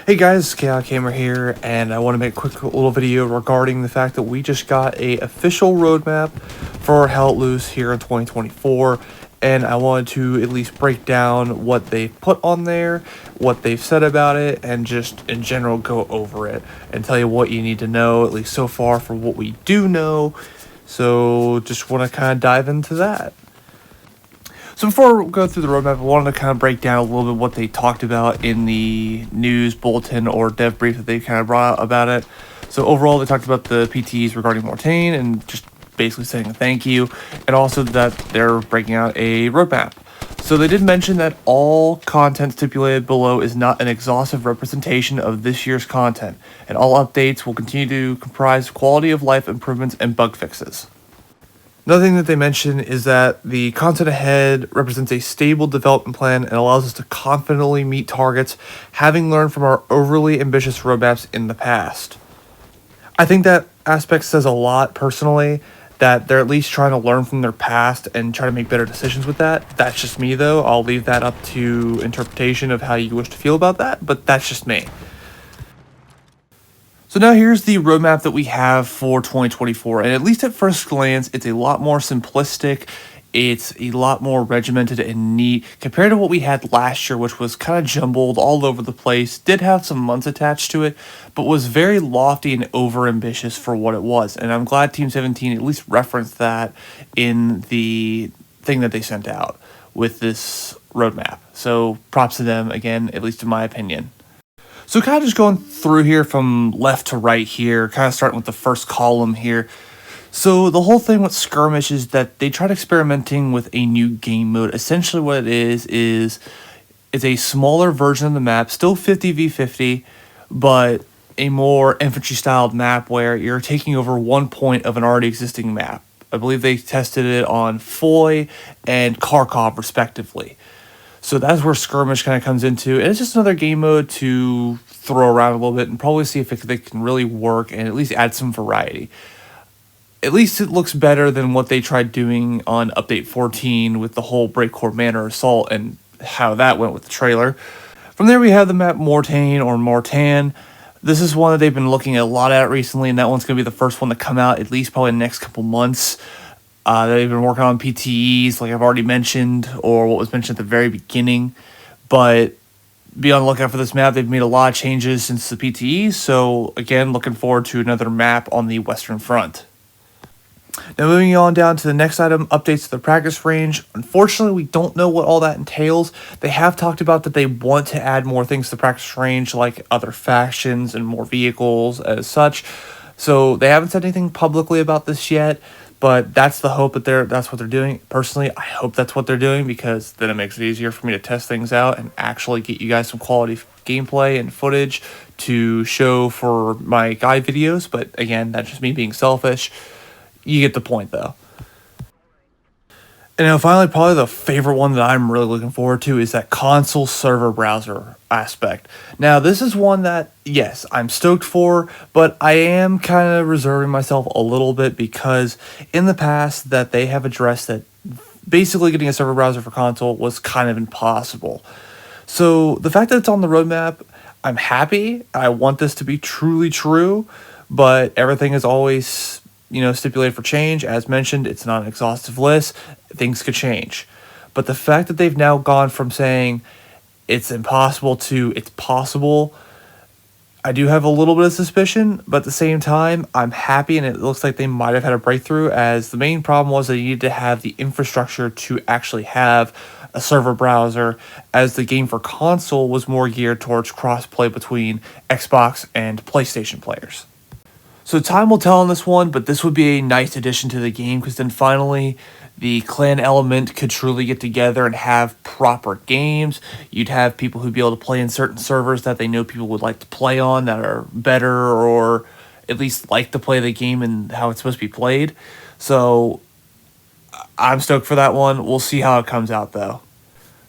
Hey guys, Chaos Gamer here, and I want to make a quick little video regarding the fact that we just got a official roadmap for Hell Loose here in 2024, and I wanted to at least break down what they've put on there, what they've said about it, and just in general go over it and tell you what you need to know, at least so far for what we do know. So just want to kind of dive into that. So before we go through the roadmap, I wanted to kind of break down a little bit what they talked about in the news bulletin or dev brief that they kind of brought out about it. So overall, they talked about the PTs regarding Mortain and just basically saying a thank you, and also that they're breaking out a roadmap. So they did mention that all content stipulated below is not an exhaustive representation of this year's content, and all updates will continue to comprise quality of life improvements and bug fixes. Another thing that they mention is that the content ahead represents a stable development plan and allows us to confidently meet targets, having learned from our overly ambitious roadmaps in the past. I think that aspect says a lot personally, that they're at least trying to learn from their past and try to make better decisions with that. That's just me though. I'll leave that up to interpretation of how you wish to feel about that, but that's just me. So now here's the roadmap that we have for 2024, and at least at first glance, it's a lot more simplistic, it's a lot more regimented and neat compared to what we had last year, which was kind of jumbled all over the place, did have some months attached to it, but was very lofty and over-ambitious for what it was, and I'm glad Team 17 at least referenced that in the thing that they sent out with this roadmap. So props to them, again, at least in my opinion. So kind of just going through here from left to right here, kind of starting with the first column here. So the whole thing with Skirmish is that they tried experimenting with a new game mode. Essentially what it is it's a smaller version of the map, still 50v50, but a more infantry-styled map where you're taking over one point of an already existing map. I believe they tested it on Foy and Kharkov, respectively. So that's where Skirmish kind of comes into, and it's just another game mode to throw around a little bit and probably see if they can really work and at least add some variety. At least it looks better than what they tried doing on Update 14 with the whole Breakcore Manor Assault and how that went with the trailer. From there we have the map Mortain or Mortan. This is one that they've been looking a lot at recently, and that one's going to be the first one to come out at least probably in the next couple months. They've been working on PTEs, like I've already mentioned, or what was mentioned at the very beginning. But be on the lookout for this map. They've made a lot of changes since the PTEs, so again, looking forward to another map on the Western Front. Now moving on down to the next item, updates to the practice range. Unfortunately, we don't know what all that entails. They have talked about that they want to add more things to the practice range, like other factions and more vehicles as such. So they haven't said anything publicly about this yet. But that's the hope that that's what they're doing. Personally, I hope that's what they're doing, because then it makes it easier for me to test things out and actually get you guys some quality gameplay and footage to show for my guide videos. But again, that's just me being selfish. You get the point though. And now finally, probably the favorite one that I'm really looking forward to is that console server browser aspect. Now, this is one that, yes, I'm stoked for, but I am kind of reserving myself a little bit, because in the past that they have addressed that basically getting a server browser for console was kind of impossible. So the fact that it's on the roadmap, I'm happy. I want this to be truly true, but everything is always, stipulated for change. As mentioned, it's not an exhaustive list. Things could change. But the fact that they've now gone from saying it's impossible to it's possible, I do have a little bit of suspicion, but at the same time, I'm happy, and it looks like they might have had a breakthrough, as the main problem was they needed to have the infrastructure to actually have a server browser, as the game for console was more geared towards crossplay between Xbox and PlayStation players. So time will tell on this one, but this would be a nice addition to the game, because then finally the clan element could truly get together and have proper games. You'd have people who'd be able to play in certain servers that they know people would like to play on, that are better, or at least like to play the game and how it's supposed to be played. So I'm stoked for that one. We'll see how it comes out though.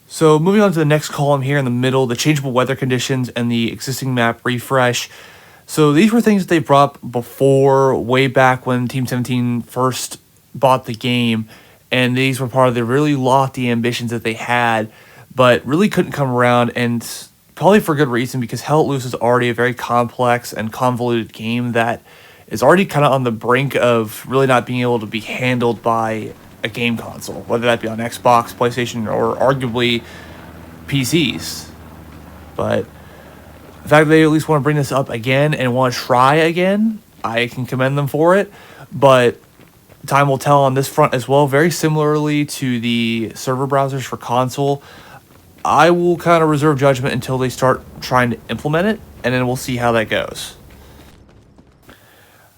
So moving on to the next column here in the middle, the changeable weather conditions and the existing map refresh. So these were things that they brought up before, way back when Team 17 first bought the game, and these were part of the really lofty ambitions that they had, but really couldn't come around and probably for good reason, because Hell Let Loose is already a very complex and convoluted game that is already kind of on the brink of really not being able to be handled by a game console, whether that be on Xbox, PlayStation, or arguably PCs. But the fact that they at least want to bring this up again and want to try again, I can commend them for it. But time will tell on this front as well. Very similarly to the server browsers for console, I will kind of reserve judgment until they start trying to implement it, and then we'll see how that goes.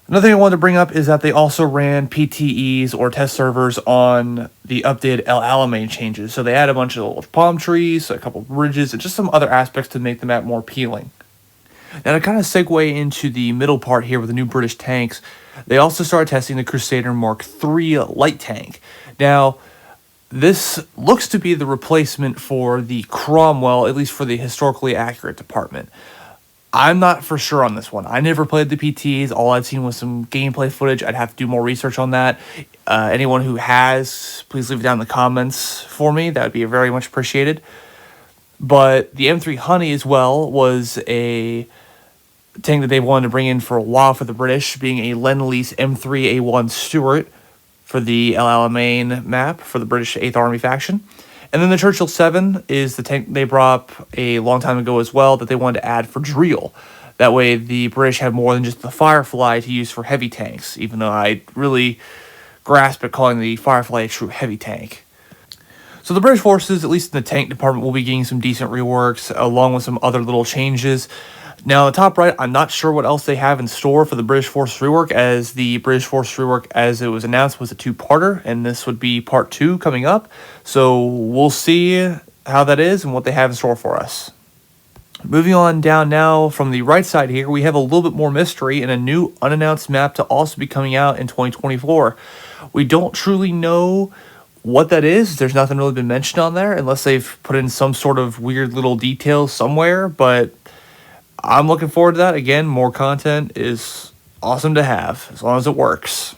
Another thing I wanted to bring up is that they also ran PTEs or test servers on the updated El Alamein changes. So they added a bunch of little palm trees, a couple of bridges, and just some other aspects to make the map more appealing. Now to kind of segue into the middle part here with the new British tanks, they also started testing the Crusader Mark III light tank. Now, this looks to be the replacement for the Cromwell, at least for the historically accurate department. I'm not for sure on this one. I never played the PTs. All I've seen was some gameplay footage. I'd have to do more research on that. Anyone who has, please leave it down in the comments for me. That would be very much appreciated. But the M3 Honey as well was a tank that they wanted to bring in for a while for the British, being a Lend-Lease M3A1 Stuart for the El Alamein map for the British 8th Army faction. And then the Churchill 7 is the tank they brought up a long time ago as well that they wanted to add for Driel. That way the British have more than just the Firefly to use for heavy tanks, even though I really grasp at calling the Firefly a true heavy tank. So the British forces, at least in the tank department, will be getting some decent reworks along with some other little changes. Now, on the top right, I'm not sure what else they have in store for the British Force rework, as the British Force rework, as it was announced, was a two-parter, and this would be part 2 coming up. So we'll see how that is and what they have in store for us. Moving on down now from the right side here, we have a little bit more mystery and a new unannounced map to also be coming out in 2024. We don't truly know what that is. There's nothing really been mentioned on there, unless they've put in some sort of weird little details somewhere, but I'm looking forward to that. Again, more content is awesome to have, as long as it works.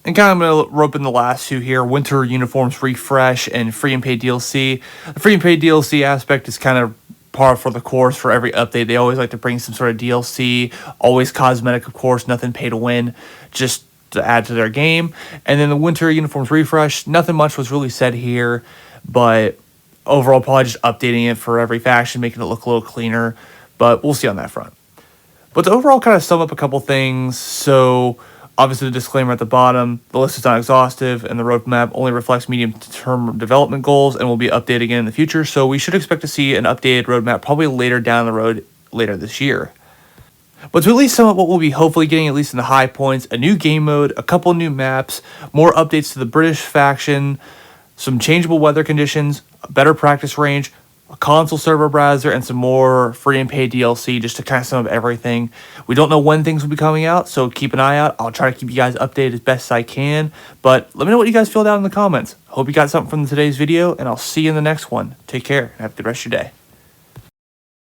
And kind of I'm going to rope in the last two here, Winter Uniforms Refresh and Free and Paid DLC. The Free and Paid DLC aspect is kind of par for the course for every update. They always like to bring some sort of DLC, always cosmetic, of course, nothing pay to win, just to add to their game. And then the Winter Uniforms Refresh, nothing much was really said here, but overall probably just updating it for every faction, making it look a little cleaner. But we'll see on that front. But to overall kind of sum up a couple things, so obviously the disclaimer at the bottom, the list is not exhaustive, and the roadmap only reflects medium-term development goals and will be updated again in the future, so we should expect to see an updated roadmap probably later down the road, later this year. But to at least sum up what we'll be hopefully getting, at least in the high points, a new game mode, a couple new maps, more updates to the British faction, some changeable weather conditions, a better practice range, a console server browser, and some more free and paid DLC just to kind of sum up everything. We don't know when things will be coming out, so keep an eye out. I'll try to keep you guys updated as best I can, but let me know what you guys feel down in the comments. Hope you got something from today's video, and I'll see you in the next one. Take care, and have a good rest of your day.